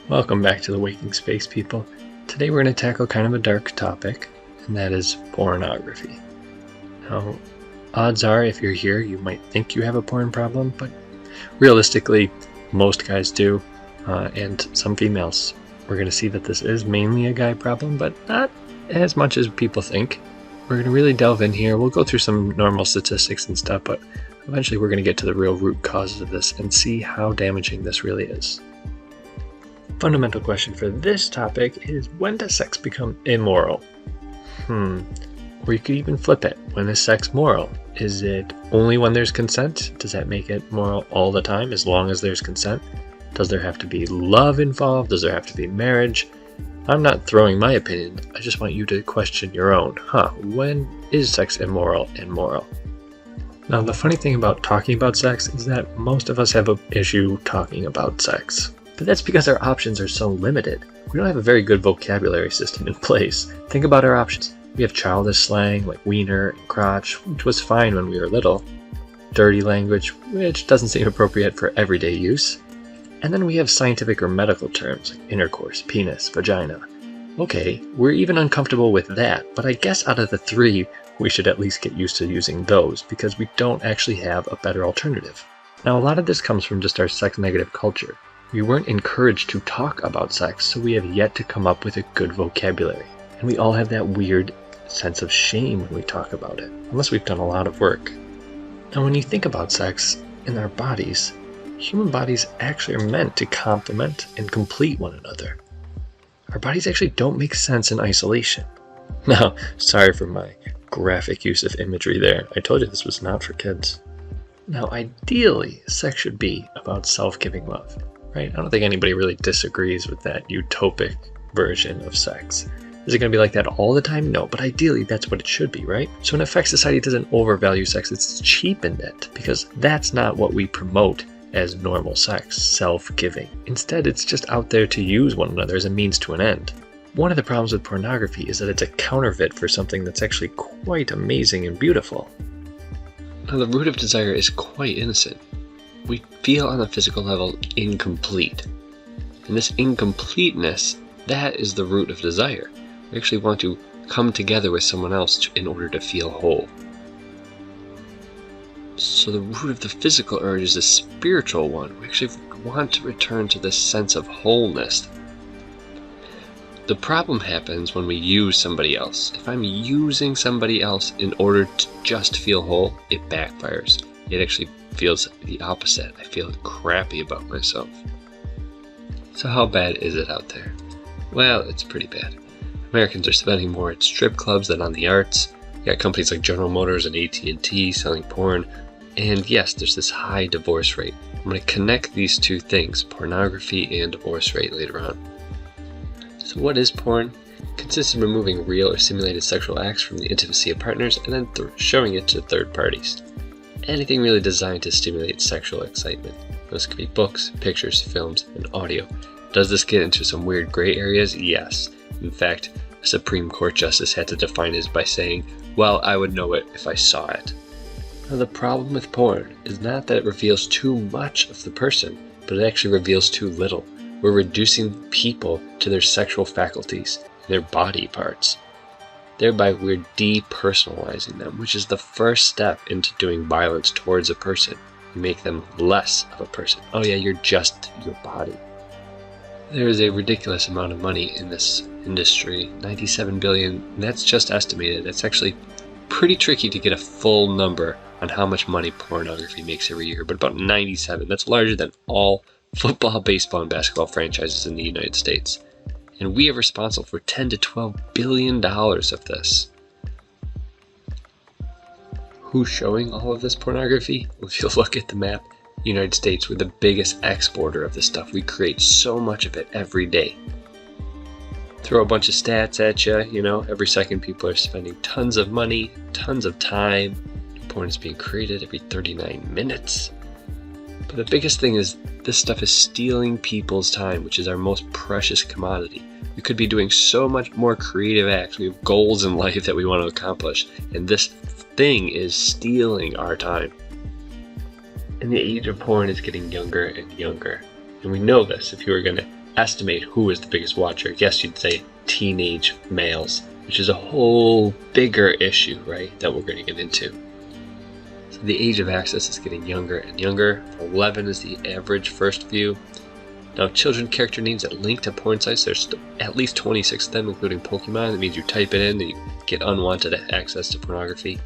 Welcome back to the Waking Space, people. Today we're going to tackle kind of a dark topic, and that is pornography. Now, odds are if you're here, you might think you have a porn problem, but realistically, most guys do, and some females. We're going to see that this is mainly a guy problem, but not as much as people think. We're going to really delve in here. We'll go through some normal statistics and stuff, but eventually we're going to get to the real root causes of this and see how damaging this really is. Fundamental question for this topic is, when does sex become immoral? Or you could even flip it. When is sex moral? Is it only when there's consent? Does that make it moral all the time as long as there's consent? Does there have to be love involved? Does there have to be marriage? I'm not throwing my opinion. I just want you to question your own. When is sex immoral and moral? Now, the funny thing about talking about sex is that most of us have an issue talking about sex. But that's because our options are so limited. We don't have a very good vocabulary system in place. Think about our options. We have childish slang like wiener and crotch, which was fine when we were little. Dirty language, which doesn't seem appropriate for everyday use. And then we have scientific or medical terms like intercourse, penis, vagina. Okay, we're even uncomfortable with that, but I guess out of the three, we should at least get used to using those because we don't actually have a better alternative. Now, a lot of this comes from just our sex-negative culture. We weren't encouraged to talk about sex, so we have yet to come up with a good vocabulary. And we all have that weird sense of shame when we talk about it, unless we've done a lot of work. Now, when you think about sex in our bodies, human bodies actually are meant to complement and complete one another. Our bodies actually don't make sense in isolation. Now, sorry for my graphic use of imagery there. I told you this was not for kids. Now, ideally, sex should be about self-giving love. Right? I don't think anybody really disagrees with that utopic version of sex. Is it going to be like that all the time? No, but ideally that's what it should be, right? So in effect, society doesn't overvalue sex, it's cheapened it, because that's not what we promote as normal sex, self-giving. Instead, it's just out there to use one another as a means to an end. One of the problems with pornography is that it's a counterfeit for something that's actually quite amazing and beautiful. Now, the root of desire is quite innocent. We feel on a physical level incomplete. And this incompleteness, that is the root of desire. We actually want to come together with someone else in order to feel whole. So the root of the physical urge is a spiritual one. We actually want to return to this sense of wholeness. The problem happens when we use somebody else. If I'm using somebody else in order to just feel whole, it backfires. It actually feels the opposite. I feel crappy about myself. So how bad is it out there? Well, it's pretty bad. Americans are spending more at strip clubs than on the arts. You got companies like General Motors and AT&T selling porn. And yes, there's this high divorce rate. I'm going to connect these two things, pornography and divorce rate, later on. So what is porn? It consists of removing real or simulated sexual acts from the intimacy of partners and then showing it to third parties. Anything really designed to stimulate sexual excitement. Those could be books, pictures, films, and audio. Does this get into some weird gray areas? Yes. In fact, a Supreme Court justice had to define it by saying, well, I would know it if I saw it. Now, the problem with porn is not that it reveals too much of the person, but it actually reveals too little. We're reducing people to their sexual faculties, their body parts. Thereby, we're depersonalizing them, which is the first step into doing violence towards a person. You make them less of a person. Oh yeah, you're just your body. There is a ridiculous amount of money in this industry, $97 billion, and that's just estimated. It's actually pretty tricky to get a full number on how much money pornography makes every year, but about 97. That's larger than all football, baseball, and basketball franchises in the United States. And we are responsible for $10 to $12 billion of this. Who's showing all of this pornography? Well, if you look at the map, the United States, we're the biggest exporter of this stuff. We create so much of it every day. Throw a bunch of stats at you, every second people are spending tons of money, tons of time. Porn is being created every 39 minutes. But the biggest thing is this stuff is stealing people's time, which is our most precious commodity. We could be doing so much more creative acts. We have goals in life that we want to accomplish, and this thing is stealing our time. And the age of porn is getting younger and younger. And we know this. If you were going to estimate who is the biggest watcher, I guess you'd say teenage males, which is a whole bigger issue, right, that we're going to get into. So the age of access is getting younger and younger. 11 is the average first view. Now, children character names that link to porn sites, there's at least 26 of them, including Pokemon. That means you type it in and you get unwanted access to pornography.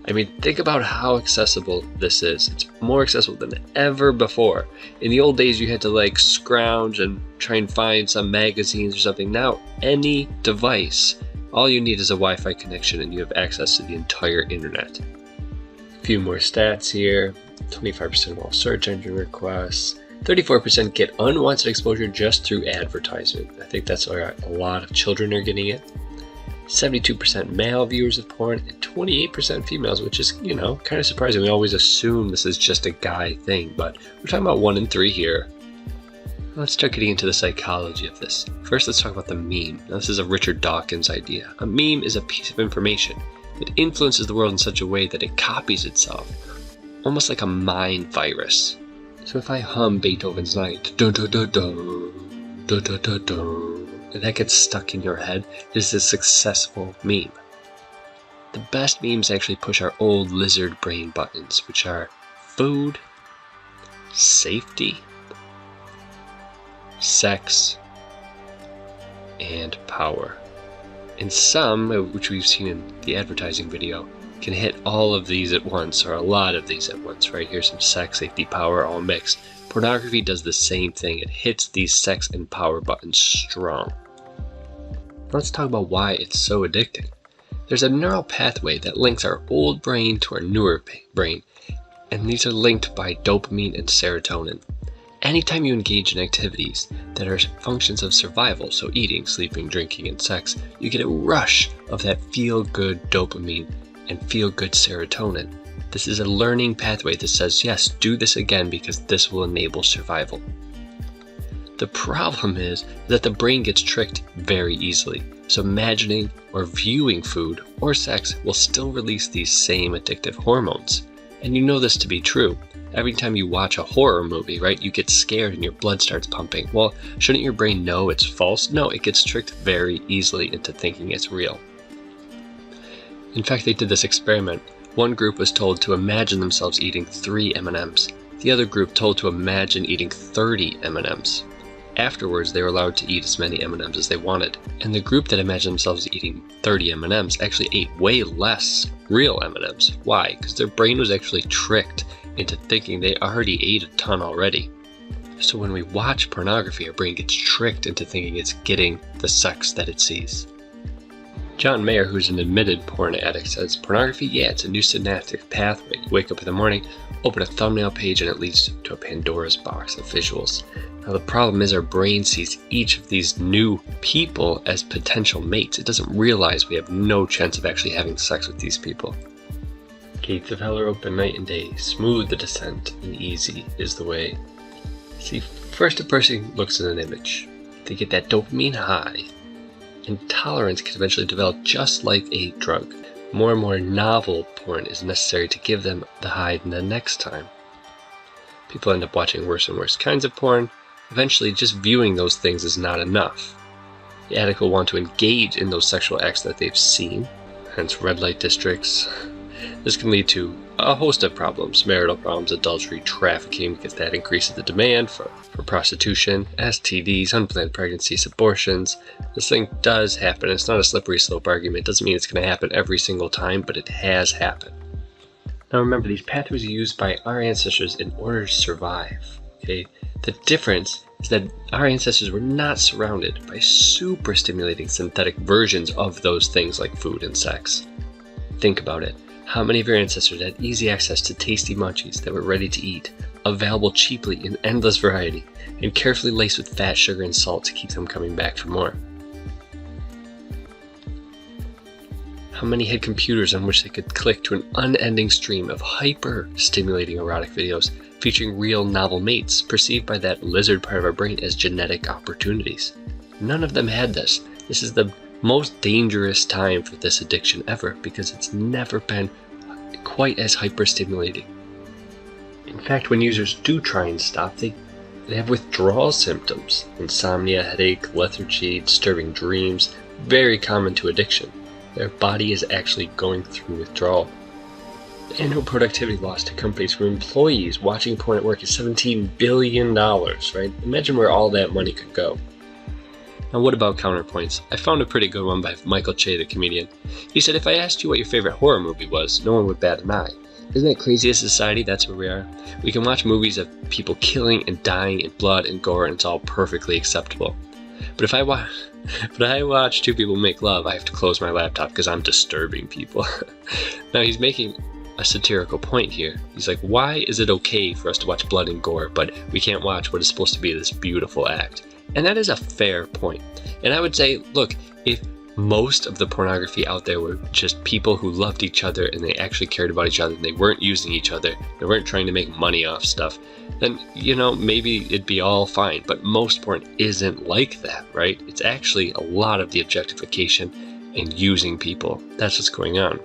I mean, think about how accessible this is. It's more accessible than ever before. In the old days, you had to like scrounge and try and find some magazines or something. Now, any device, all you need is a Wi-Fi connection and you have access to the entire internet. A few more stats here. 25% of all search engine requests. 34% get unwanted exposure just through advertisement. I think that's where a lot of children are getting it. 72% male viewers of porn and 28% females, which is, kind of surprising. We always assume this is just a guy thing, but we're talking about 1 in 3 here. Let's start getting into the psychology of this. First, let's talk about the meme. Now, this is a Richard Dawkins idea. A meme is a piece of information that influences the world in such a way that it copies itself, almost like a mind virus. So if I hum Beethoven's Ninth, dun dun dun dun, dun dun dun dun, and that gets stuck in your head, it is a successful meme. The best memes actually push our old lizard brain buttons, which are food, safety, sex, and power. And some, which we've seen in the advertising video, can hit all of these at once, or a lot of these at once, right? Here's some sex, safety, power, all mixed. Pornography does the same thing. It hits these sex and power buttons strong. Let's talk about why it's so addicting. There's a neural pathway that links our old brain to our newer brain, and these are linked by dopamine and serotonin. Anytime you engage in activities that are functions of survival, so eating, sleeping, drinking, and sex, you get a rush of that feel-good dopamine and feel-good serotonin. This is a learning pathway that says, yes, do this again because this will enable survival. The problem is that the brain gets tricked very easily. So imagining or viewing food or sex will still release these same addictive hormones. And you know this to be true. Every time you watch a horror movie, right, you get scared and your blood starts pumping. Well, shouldn't your brain know it's false? No, it gets tricked very easily into thinking it's real. In fact, they did this experiment. One group was told to imagine themselves eating 3 M&Ms. The other group told to imagine eating 30 M&Ms. Afterwards, they were allowed to eat as many M&Ms as they wanted. And the group that imagined themselves eating 30 M&Ms actually ate way less real M&Ms. Why? Because their brain was actually tricked into thinking they already ate a ton already. So when we watch pornography, our brain gets tricked into thinking it's getting the sex that it sees. John Mayer, who's an admitted porn addict, says, pornography, yeah, it's a new synaptic pathway. You wake up in the morning, open a thumbnail page, and it leads to a Pandora's box of visuals. Now the problem is our brain sees each of these new people as potential mates. It doesn't realize we have no chance of actually having sex with these people. Gates of hell are open night and day. Smooth the descent and easy is the way. See, first a person looks at an image. They get that dopamine high. Intolerance can eventually develop just like a drug. More and more novel porn is necessary to give them the high the next time. People end up watching worse and worse kinds of porn. Eventually, just viewing those things is not enough. The addict will want to engage in those sexual acts that they've seen, hence red light districts. This can lead to a host of problems, marital problems, adultery, trafficking, because that increases the demand for prostitution, STDs, unplanned pregnancies, abortions. This thing does happen. It's not a slippery slope argument. It doesn't mean it's going to happen every single time, but it has happened. Now remember, these pathways are used by our ancestors in order to survive. Okay? The difference is that our ancestors were not surrounded by super stimulating synthetic versions of those things like food and sex. Think about it. How many of your ancestors had easy access to tasty munchies that were ready to eat, available cheaply in endless variety, and carefully laced with fat, sugar, and salt to keep them coming back for more? How many had computers on which they could click to an unending stream of hyper-stimulating erotic videos featuring real novel mates perceived by that lizard part of our brain as genetic opportunities? None of them had this. This is the most dangerous time for this addiction ever because it's never been quite as hyper-stimulating. In fact, when users do try and stop, they They have withdrawal symptoms, insomnia, headache, lethargy, disturbing dreams, very common to addiction. Their body is actually going through withdrawal. The annual productivity loss to companies from employees watching porn at work is $17 billion, right? Imagine where all that money could go. Now, what about counterpoints? I found a pretty good one by Michael Che, the comedian. He said, if I asked you what your favorite horror movie was, no one would bat an eye. Isn't that crazy as a society? That's where we are. We can watch movies of people killing and dying in blood and gore, and it's all perfectly acceptable. But if I watch two people make love, I have to close my laptop because I'm disturbing people. Now, he's making a satirical point here. He's like, why is it okay for us to watch blood and gore, but we can't watch what is supposed to be this beautiful act? And that is a fair point. And I would say, look, if most of the pornography out there were just people who loved each other and they actually cared about each other and they weren't using each other, they weren't trying to make money off stuff, then, maybe it'd be all fine. But most porn isn't like that, right? It's actually a lot of the objectification and using people. That's what's going on.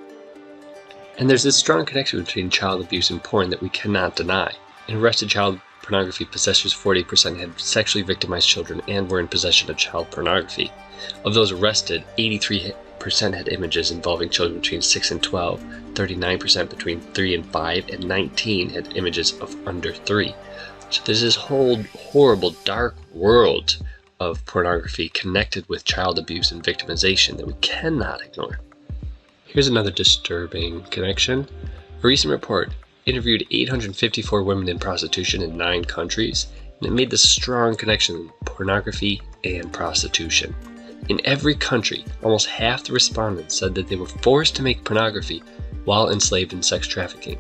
And there's this strong connection between child abuse and porn that we cannot deny. In arrested child pornography possessors, 40% had sexually victimized children and were in possession of child pornography. Of those arrested, 83% had images involving children between 6 and 12, 39% between 3 and 5, and 19% had images of under 3. So there's this whole horrible, dark world of pornography connected with child abuse and victimization that we cannot ignore. Here's another disturbing connection. A recent report interviewed 854 women in prostitution in 9 countries, and it made this strong connection in pornography and prostitution. In every country, almost half the respondents said that they were forced to make pornography while enslaved in sex trafficking.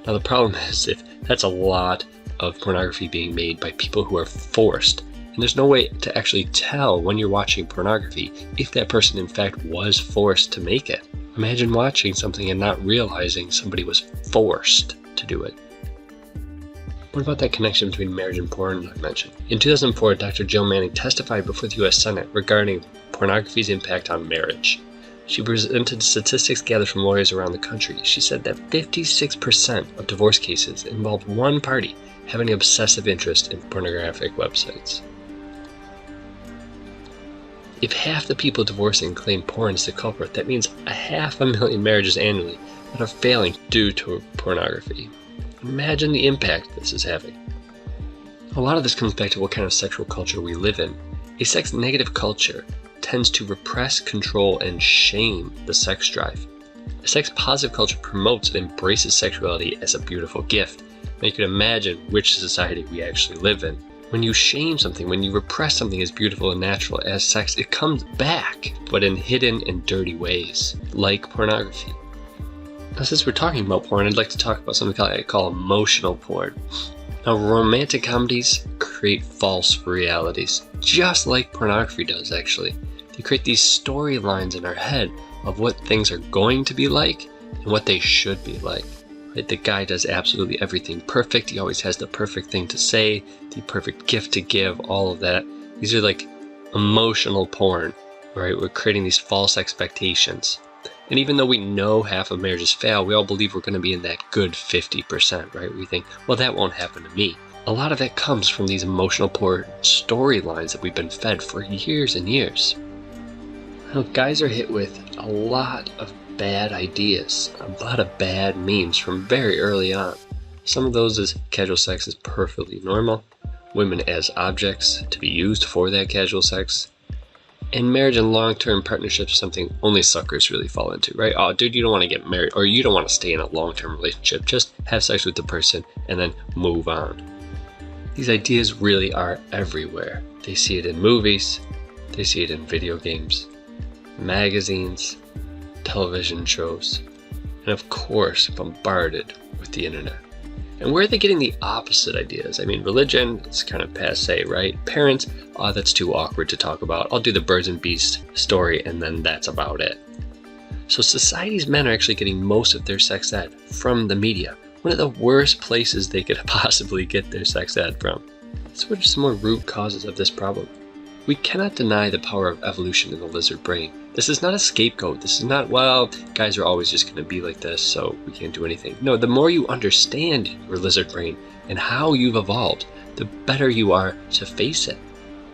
Now the problem is, if that's a lot of pornography being made by people who are forced, and there's no way to actually tell when you're watching pornography if that person in fact was forced to make it. Imagine watching something and not realizing somebody was forced to do it. What about that connection between marriage and porn I mentioned? In 2004, Dr. Jill Manning testified before the U.S. Senate regarding pornography's impact on marriage. She presented statistics gathered from lawyers around the country. She said that 56% of divorce cases involved one party having an obsessive interest in pornographic websites. If half the people divorcing claim porn is the culprit, that means 500,000 marriages annually that are failing due to pornography. Imagine the impact this is having. A lot of this comes back to what kind of sexual culture we live in. A sex-negative culture tends to repress, control, and shame the sex drive. A sex-positive culture promotes and embraces sexuality as a beautiful gift. Now you can imagine which society we actually live in. When you shame something, when you repress something as beautiful and natural as sex, it comes back, but in hidden and dirty ways, like pornography. Now, since we're talking about porn, I'd like to talk about something I call emotional porn. Now, romantic comedies create false realities, just like pornography does, actually. They create these storylines in our head of what things are going to be like and what they should be like. Right? The guy does absolutely everything perfect. He always has the perfect thing to say, the perfect gift to give, all of that. These are like emotional porn, right? We're creating these false expectations. And even though we know half of marriages fail, we all believe we're going to be in that good 50%, right? We think, well, that won't happen to me. A lot of that comes from these emotional porn storylines that we've been fed for years and years. Now, guys are hit with a lot of bad ideas, a lot of bad memes from very early on. Some of those is casual sex is perfectly normal, women as objects to be used for that casual sex, and marriage and long-term partnerships is something only suckers really fall into, right? Oh, dude, you don't want to get married, or you don't want to stay in a long-term relationship. Just have sex with the person and then move on. These ideas really are everywhere. They see it in movies, they see it in video games, magazines, television shows, and of course bombarded with the internet. And where are they getting the opposite ideas? I mean, religion, it's kind of passe, right? Parents, oh, that's too awkward to talk about. I'll do the birds and beasts story and then that's about it. So society's men are actually getting most of their sex ed from the media. One of the worst places they could possibly get their sex ed from. So what are some more root causes of this problem? We cannot deny the power of evolution in the lizard brain. This is not a scapegoat. This is not, well, guys are always just going to be like this, so we can't do anything. No, the more you understand your lizard brain and how you've evolved, the better you are to face it.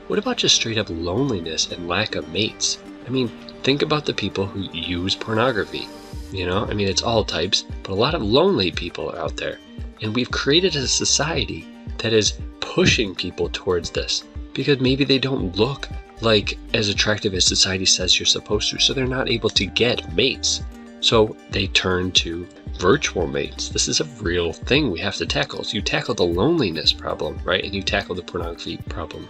What about just straight up loneliness and lack of mates? I mean, think about the people who use pornography. It's all types, but a lot of lonely people are out there. And we've created a society that is pushing people towards this because maybe they don't look like as attractive as society says you're supposed to, so they're not able to get mates. So they turn to virtual mates. This is a real thing we have to tackle. So you tackle the loneliness problem, right? And you tackle the pornography problem.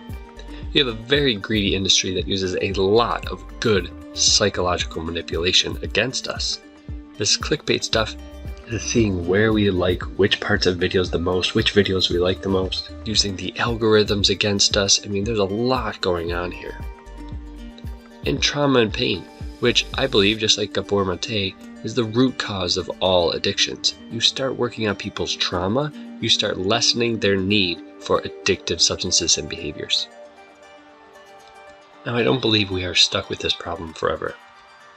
You have a very greedy industry that uses a lot of good psychological manipulation against us. This clickbait stuff is seeing where we like which parts of videos the most, which videos we like the most, using the algorithms against us. There's a lot going on here. And trauma and pain, which I believe, just like Gabor Mate, is the root cause of all addictions. You start working on people's trauma, you start lessening their need for addictive substances and behaviors. Now, I don't believe we are stuck with this problem forever.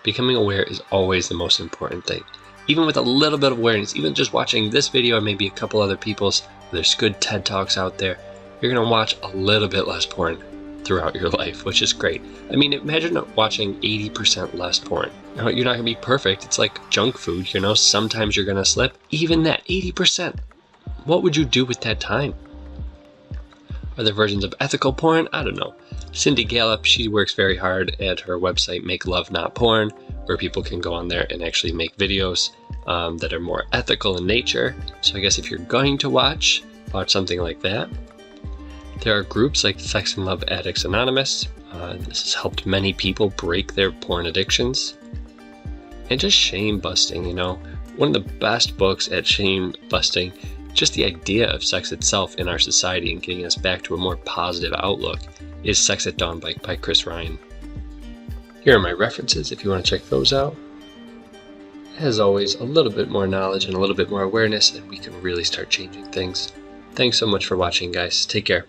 Becoming aware is always the most important thing. Even with a little bit of awareness, even just watching this video and maybe a couple other people's, there's good TED Talks out there, you're going to watch a little bit less porn throughout your life, which is great. Imagine watching 80% less porn. Now, you're not going to be perfect. It's like junk food, sometimes you're going to slip. Even that 80%, what would you do with that time? Are there versions of ethical porn? I don't know. Cindy Gallup, she works very hard at her website, Make Love Not Porn, where people can go on there and actually make videos that are more ethical in nature. So I guess if you're going to watch something like that. There are groups like Sex and Love Addicts Anonymous. This has helped many people break their porn addictions. And just shame busting, one of the best books at shame busting, just the idea of sex itself in our society and getting us back to a more positive outlook, is Sex at Dawn by Chris Ryan. Here are my references if you want to check those out. As always, a little bit more knowledge and a little bit more awareness, and we can really start changing things. Thanks so much for watching, guys. Take care.